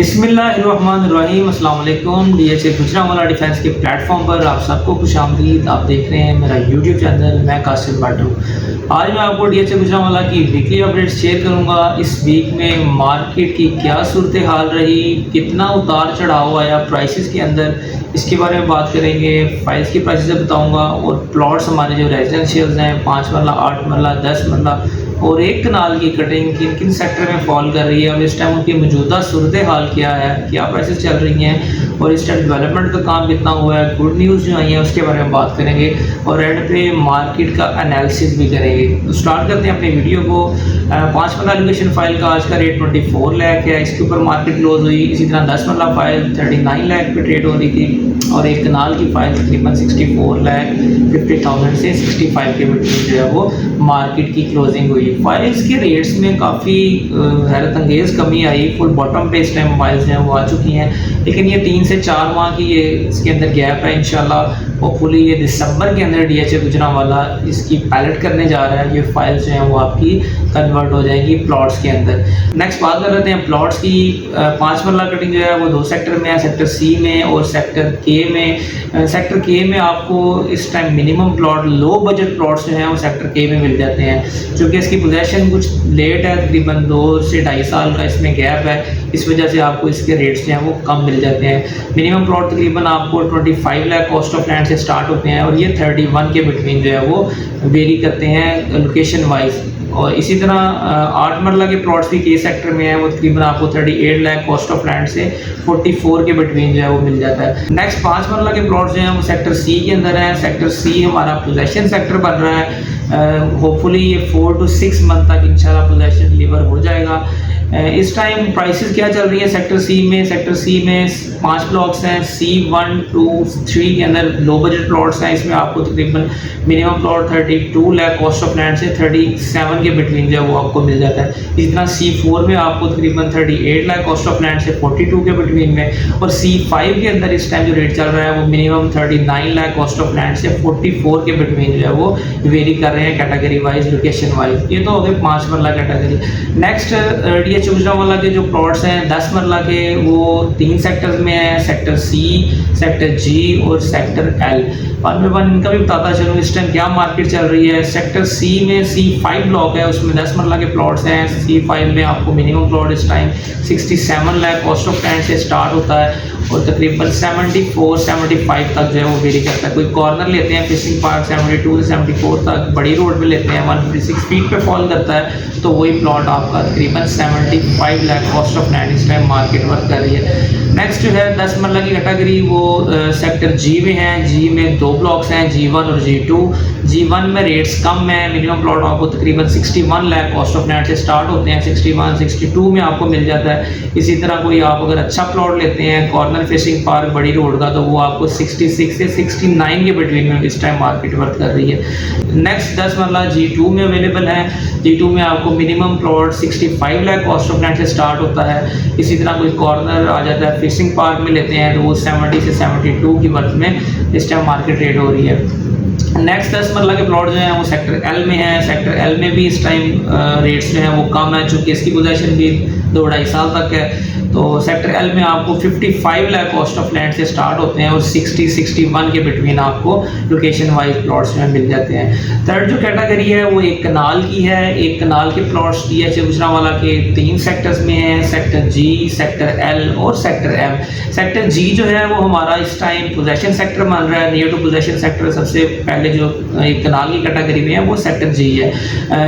बिस्मिल्लाहिर्रहमानिर्रहीम। अस्सलाम वालेकुम। DHA गुजरांवाला डिफेंस के प्लेटफॉर्म पर आप सबको खुशामदीद। आप देख रहे हैं मेरा यूट्यूब चैनल, मैं कासिम बाटू। आज मैं आपको DHA गुजरांवाला की वीकली अपडेट्स शेयर करूंगा। इस वीक में मार्केट की क्या सूरत हाल रही, कितना उतार चढ़ाव आया प्राइसेस के अंदर, इसके बारे में बात करेंगे। फाइल्स की प्राइसेस बताऊँगा और प्लॉट्स हमारे जो रेजिडेंशियल्स हैं 5 मरला, 8 मरला, 10 मरला और एक कनाल की कटिंग किन किन सेक्टर में फॉल कर रही है और इस टाइम उनकी मौजूदा सूरत हाल क्या है, क्या प्राइसेस चल रही हैं और इस टाइम डेवलपमेंट का काम कितना हुआ है, गुड न्यूज़ जो आई है उसके बारे में बात करेंगे और एंड पे मार्केट का एनालिसिस भी करेंगे। तो स्टार्ट करते हैं अपनी वीडियो को। 5 मरला एलोकेशन फाइल का आज का रेट 24 लाख है, इसके ऊपर मार्केट क्लोज हुई। इसी तरह 10 मरला फाइल 39 लाख पे ट्रेड हो रही थी और एक कनाल की फाइल तकरीबन 64,50,000 से 65 के बीच जो है वो मार्केट की क्लोजिंग हुई। फाइल्स के रेट्स में काफ़ी हैरत अंगेज़ कमी आई। फुल बॉटम पे इस टाइम फाइल्स जो हैं वो आ चुकी हैं, लेकिन ये 3 से 4 माह की ये इसके अंदर गैप है। इंशाल्लाह होपफुली ये दिसंबर के अंदर DHA गुजरांवाला इसकी पैलेट करने जा रहा है। ये फाइल्स जो हैं वो आपकी कन्वर्ट हो जाएगी प्लॉट्स के अंदर। नेक्स्ट बात कर लेते हैं प्लॉट्स की। 5 मरला कटिंग जो है वो 2 सेक्टर में है, सेक्टर C में और सेक्टर K में। सेक्टर K में आपको इस time minimum plot, low budget plots जो हैं वो सेक्टर K में मिल जाते हैं। चूँकि इसकी पोजेशन कुछ लेट है, तकरीबन 2 से 2.5 साल का इसमें गैप है, इस वजह से आपको इसके रेट्स जो हैं वो कम मिल जाते हैं। मिनिमम प्लॉट तकरीबन आपको 25 लाख कॉस्ट ऑफ लैंड से स्टार्ट होते हैं और ये 31 के बिटवीन जो है वो वेरी करते हैं लोकेशन वाइज। और इसी तरह 8 मरला के प्लॉट्स भी के सेक्टर में है, वो तकरीबन आपको 38 लाख कॉस्ट ऑफ लैंड से 44 के बिटवीन जो है वो मिल जाता है। नेक्स्ट 5 मरला के प्लॉट्स जो हैं वो सेक्टर C के अंदर है। सेक्टर C हमारा पोजेशन सेक्टर बन रहा है। होपफुली ये 4 to 6 मंथ तक इंशाल्लाह पोजेशन डिलीवर हो जाएगा। इस टाइम प्राइसेस क्या चल रही है सेक्टर C में? सेक्टर C में 5 ब्लॉक्स हैं। C1, 2, 3 के अंदर लो बजट प्लॉट्स हैं। इसमें आपको तकरीबन minimum plot 32 lakh cost of land से 37 के बिटवीन जो है वो आपको मिल जाता है। इसी तरह C4 में आपको तकरीबन 38 लाख कॉस्ट ऑफ लैंड से 42 के बिटवीन में, और C5 के अंदर इस टाइम जो रेट चल रहा है वो minimum 39 lakh cost of land से 44 के बिटवीन जो है वो वेरी कर रहे हैं कैटेगरी वाइज, लोकेशन वाइज। ये तो हो गए 5 मरला कैटेगरी। नेक्स्ट DHA गुजरांवाला के जो प्लॉट्स हैं 10 मरला के, वो 3 सेक्टर्स में है, सेक्टर C, सेक्टर G और सेक्टर L। वन में वन इनका भी बताता चलूँ इस टाइम क्या मार्केट चल रही है। सेक्टर C में C5 ब्लॉक है, उसमें 10 मरला के प्लॉट्स हैं। C5 में आपको मिनिमम प्लॉट इस time 67 lakh cost of land से स्टार्ट होता है और तकरीबन 74-75 तक जो है वो वेरी करता है। कोई कॉर्नर लेते हैं फिशिंग पार्क 72 से 74 तक, बड़ी रोड पे लेते हैं 156 फीट पे फॉल करता है, तो वही प्लॉट आपका तकरीबन 75 लाख कॉस्ट ऑफ लैंड इस टाइम मार्केट वर्क कर रही है। नेक्स्ट जो है 10 मरला की कैटेगरी, वो सेक्टर G में है। G में 2 ब्लॉक्स हैं, G1 और G2। G1 में रेट्स कम है, मिनिमम प्लॉट आपको तकरीबन 61 लाख कॉस्ट ऑफ लैंड से स्टार्ट होते हैं, 61-62 में आपको मिल जाता है। इसी तरह कोई आप अगर अच्छा प्लॉट लेते हैं कॉर्नर फेसिंग पार्क बड़ी रोड का, तो वो आपको 66 से 69 के बिटवीन में इस टाइम मार्केट वर्क कर रही है। नेक्स्ट 10 मरला G2 में अवेलेबल है। G2 में आपको minimum plot 65 lakh cost of land से स्टार्ट होता है। इसी तरह कोई कॉर्नर आ जाता है फिशिंग पार्क में लेते हैं, तो वो 70 से 72 की वर्थ में इस टाइम मार्केट रेट हो रही है। नेक्स्ट 10 मरला के प्लॉट जो हैं वो सेक्टर L में है। सेक्टर L में भी इस टाइम रेट्स जो हैं वो कम है, चूँकि इसकी पोजीशन भी 2-2.5 साल तक है। तो सेक्टर L में आपको 55 लाख कॉस्ट ऑफ लैंड से स्टार्ट होते हैं और 60-61 के बिटवीन आपको लोकेशन वाइज प्लॉट्स में मिल जाते हैं। थर्ड जो कैटेगरी है वो एक कनाल की है। एक कनाल के प्लॉट्स DHA गुजरांवाला के 3 सेक्टर्स में हैं, सेक्टर G, सेक्टर L और सेक्टर M। सेक्टर G जो है वो हमारा इस टाइम पोजेशन सेक्टर बन रहा है। नियर टू पोजेशन सेक्टर सबसे पहले जो एक कनाल की कैटेगरी में है वो सेक्टर G है।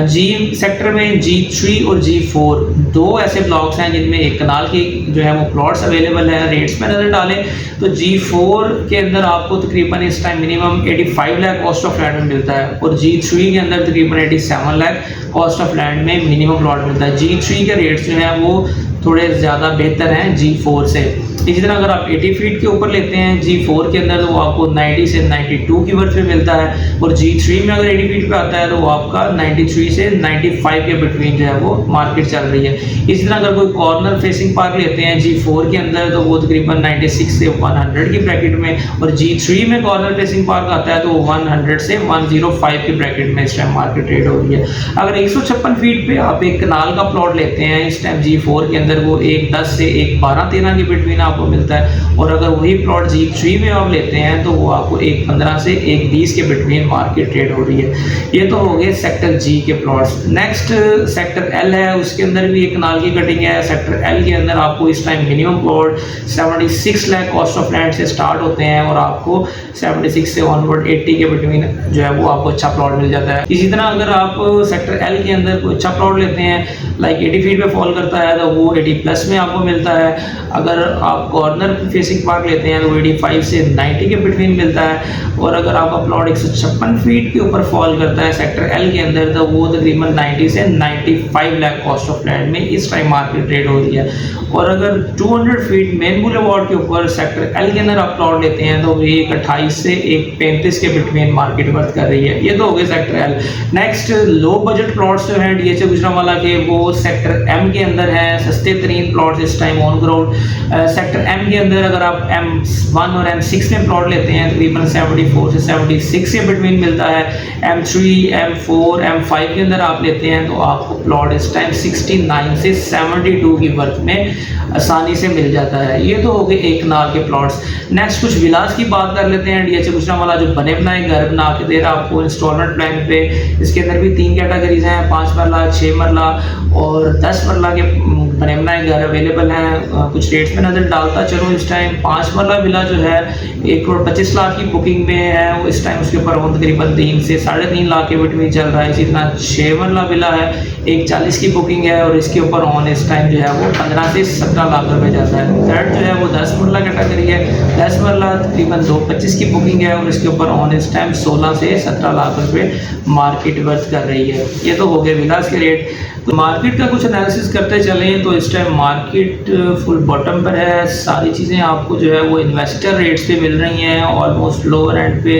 G सेक्टर में G3 और G4 2 ऐसे ब्लॉक्स हैं जिनमें एक कनाल की जो है वो प्लॉट्स अवेलेबल है। रेट्स पे नज़र डालें तो G4 के अंदर आपको तकरीबन इस time minimum 85 lakh cost of land में मिलता है और G3 के अंदर तकरीबन 87 लाख कॉस्ट ऑफ लैंड में मिनिमम प्लॉट मिलता है। G3 के रेट्स जो हैं वो थोड़े ज़्यादा बेहतर हैं G4 से। इसी तरह अगर आप 80 फीट के ऊपर लेते हैं G4 के अंदर तो वो आपको 90 से 92 की वर्थ पे मिलता है, और G3 में अगर 80 फीट पे आता है तो वो आपका 93 से 95 के बिटवीन जो है वो मार्केट चल रही है। इसी तरह अगर कोई कॉर्नर फेसिंग पार्क लेते हैं G4 के अंदर तो वो तकरीबन 96 से 100 की ब्रैकेट में, और G3 में कॉर्नर फेसिंग पार्क आता है तो 100 से 105 की ब्रैकेट में इस टाइम मार्केट ट्रेड हो रही है। अगर 156 फीट पे आप एक कनाल का प्लॉट लेते हैं इस टाइम G4 के अंदर वो 110 से 112-13 के बिटवीन आपको मिलता है, और अगर वही प्लॉट G3 में आप लेते हैं तो वो आपको 115 से 120 के बिटवीन मार्केट ट्रेड हो रही है। ये तो हो गए सेक्टर G के प्लॉट्स। नेक्स्ट सेक्टर L है, उसके अंदर भी एक कनाल की कटिंग है। सेक्टर L के अंदर आपको इस time minimum plot 76 lakh cost of land से स्टार्ट होते हैं, और आपको 76 से 180 के बिटवीन जो है वो आपको अच्छा प्लॉट मिल जाता है। इसी तरह अगर आप सेक्टर L के अंदर कोई अच्छा प्लॉट लेते हैं लाइक 80 फीट पे फॉल करता है तो वो 80 प्लस में आपको मिलता है। अगर आप कॉर्नर फेसिंग पार्क लेते हैं तो 85 से 90 के बिटवीन मिलता है, और अगर आपका प्लॉट 156 फीट के ऊपर फॉल करता है सेक्टर L के अंदर तो वो तकरीबन 90 से 95 लाख कॉस्ट ऑफ लैंड में इस टाइम मार्केट ट्रेड हो रही है। और अगर 200 फीट मेन बुलेवार्ड के ऊपर सेक्टर L के अंदर आप प्लॉट लेते हैं तो ये 28 से 135 के बिटवीन मार्केट वर्थ कर रही है। ये तो हो गए sector L। Next low budget plots जो हैं DHA गुजरांवाला के वो सेक्टर M के अंदर है। सस्ते तरीन प्लॉट्स इस time on ground sector M के अंदर अगर आप M1 और M6 में प्लॉट लेते हैं तकरीबन 74 से 76 के बिटवीन मिलता है। M3, M4, M5 के अंदर आप लेते हैं तो आपको प्लॉट इस टाइम 69 से 72 की वर्थ में आसानी से मिल जाता है। ये तो हो गए एक कनाल के प्लॉट्स। नेक्स्ट कुछ विलास की बात कर लेते हैं। DHA गुजरांवाला जो बने बनाए घर बना के दे रहा है आपको इंस्टॉलमेंट प्लान पे। इसके अंदर भी 3 कैटेगरीज हैं, 5 मरला, 6 मरला और 10 मरला के बने बनाए घर अवेलेबल हैं। कुछ रेट्स में नज़र डालता चलो इस टाइम 5 मरला विला जो है 1,25 लाख की बुकिंग में है, वो इस टाइम उसके ऊपर तकरीबन 3 से 3.5 लाख के बिटवीन चल रहा है। इसी तरह 6 मरला विला है 1,40 की बुकिंग है, और इसके ऊपर ऑन इस टाइम जो है वो 15 से 17 लाख रुपए जाता है। थर्ड जो है वो 10 मरला कैटेगरी है, 10 मरला तकरीबन 2,25 की बुकिंग है, और इसके ऊपर ऑन इस टाइम 16 से 17 लाख रुपए मार्केट वर्थ कर रही है। ये तो हो गए विलास के रेट। तो मार्केट का कुछ एनालिसिस करते चलें तो इस टाइम मार्केट फुल बॉटम पर है। सारी चीज़ें आपको जो है वो इन्वेस्टर रेट्स पे मिल रही हैं, ऑलमोस्ट लोअर एंड पे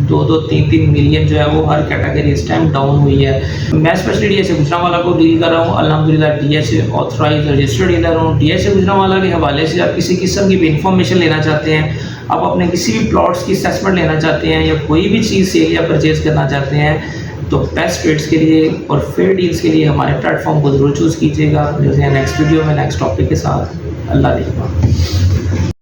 2-3 मिलियन जो है वो हर कैटेगरी इस टाइम डाउन हुई है। मैं स्पेशली DHA गुजरांवाला को डील कर रहा हूँ। अल्हम्दुलिल्लाह DHA ऑथराइज रजिस्टर्ड डीलर हूँ। DHA गुजरांवाला के हवाले से आप किसी किस्म की भी इंफॉर्मेशन लेना चाहते हैं, आप अपने किसी भी प्लॉट्स की असेसमेंट लेना चाहते हैं, या कोई भी चीज़ सेल या परचेज करना चाहते हैं तो बेस्ट रेट्स के लिए और फेयर डील्स के लिए हमारे प्लेटफॉर्म को ज़रूर चूज़ कीजिएगा। जैसे नेक्स्ट वीडियो में नेक्स्ट टॉपिक के साथ। अल्लाह देखा।